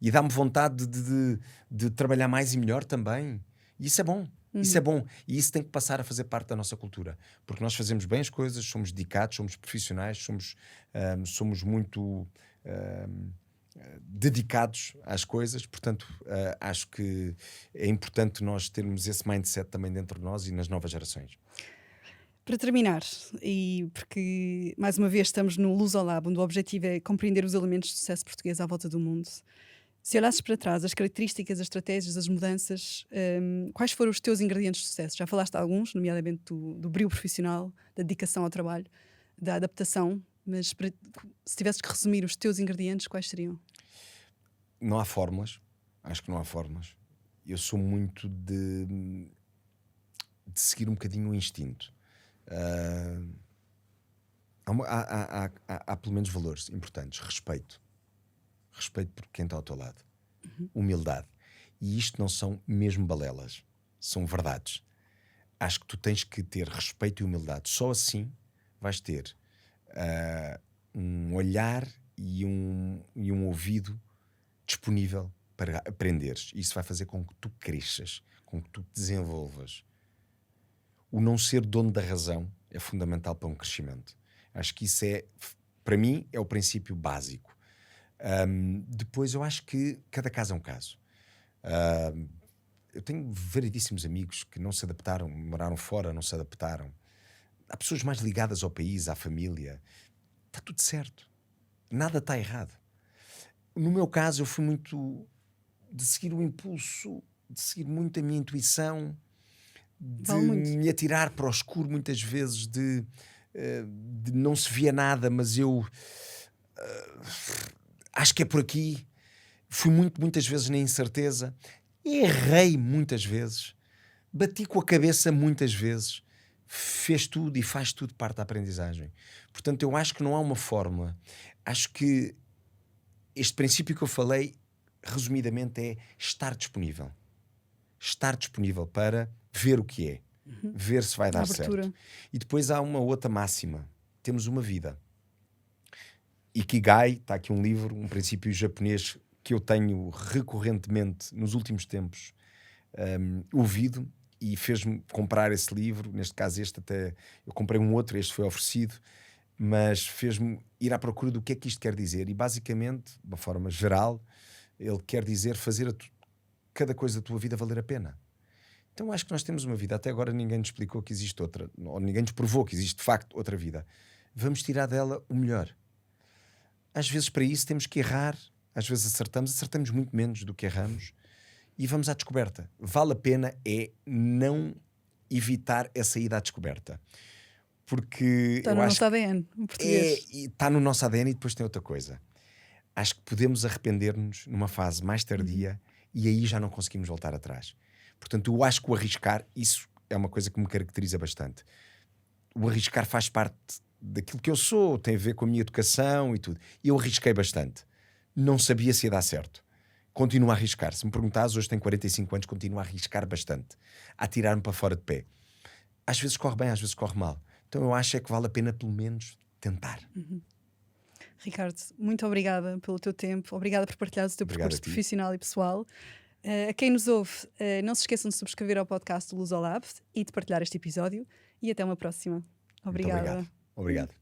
e dá-me vontade de trabalhar mais e melhor também, e isso é bom. Isso é bom, e isso tem que passar a fazer parte da nossa cultura, porque nós fazemos bem as coisas, somos dedicados, somos profissionais, somos muito dedicados às coisas. Portanto, acho que é importante nós termos esse mindset também dentro de nós e nas novas gerações. Para terminar, e porque mais uma vez estamos no Lusolab, onde o objetivo é compreender os elementos de sucesso português à volta do mundo. Se olhasses para trás, as características, as estratégias, as mudanças, quais foram os teus ingredientes de sucesso? Já falaste de alguns, nomeadamente do brio profissional, da dedicação ao trabalho, da adaptação, mas se tivesses que resumir os teus ingredientes, quais seriam? Não há fórmulas, acho que não há fórmulas. Eu sou muito de seguir um bocadinho o instinto. Há pelo menos valores importantes. Respeito por quem está ao teu lado, humildade, e isto não são mesmo balelas, são verdades. Acho que tu tens que ter respeito e humildade, só assim vais ter um olhar e um ouvido disponível para aprenderes. Isso vai fazer com que tu cresças, com que tu te desenvolvas. O não ser dono da razão é fundamental para um crescimento. Acho que isso para mim, é o princípio básico. Depois eu acho que cada caso é um caso. Eu tenho variedíssimos amigos que não se adaptaram, moraram fora, não se adaptaram. Há pessoas mais ligadas ao país, à família. Está tudo certo. Nada está errado. No meu caso, eu fui muito de seguir o impulso, de seguir muito a minha intuição, de me atirar para o escuro muitas vezes, de não se via nada, mas eu acho que é por aqui. Fui muitas vezes na incerteza, errei muitas vezes, bati com a cabeça muitas vezes. Fez tudo e faz tudo parte da aprendizagem. Portanto, eu acho que não há uma fórmula. Acho que este princípio que eu falei, resumidamente, é estar disponível. Estar disponível para ver o que é, ver se vai dar certo. E depois há uma outra máxima: temos uma vida. Ikigai, está aqui um livro, um princípio japonês que eu tenho recorrentemente nos últimos tempos ouvido, e fez-me comprar esse livro. Neste caso, este até eu comprei um outro, este foi oferecido, mas fez-me ir à procura do que é que isto quer dizer. E basicamente, de uma forma geral, ele quer dizer fazer cada coisa da tua vida valer a pena. Então acho que nós temos uma vida. Até agora ninguém nos explicou que existe outra, ou ninguém nos provou que existe de facto outra vida. Vamos tirar dela o melhor. Às vezes para isso temos que errar, às vezes acertamos muito menos do que erramos, e vamos à descoberta. Vale a pena não evitar essa ida à descoberta. Porque está no nosso ADN, em português. Está no nosso ADN. E depois tem outra coisa. Acho que podemos arrepender-nos numa fase mais tardia, e aí já não conseguimos voltar atrás. Portanto, eu acho que o arriscar, isso é uma coisa que me caracteriza bastante. O arriscar faz parte daquilo que eu sou, tem a ver com a minha educação e tudo. E eu arrisquei bastante. Não sabia se ia dar certo. Continuo a arriscar. Se me perguntares, hoje tenho 45 anos, continuo a arriscar bastante. A tirar-me para fora de pé. Às vezes corre bem, às vezes corre mal. Então eu acho é que vale a pena pelo menos tentar. Ricardo, muito obrigada pelo teu tempo. Obrigada por partilhares o teu Obrigado percurso a ti. profissional e pessoal. A quem nos ouve, não se esqueçam de subscrever ao podcast do Lusolab e de partilhar este episódio. E até uma próxima. Muito Obrigada. obrigado. Obrigado.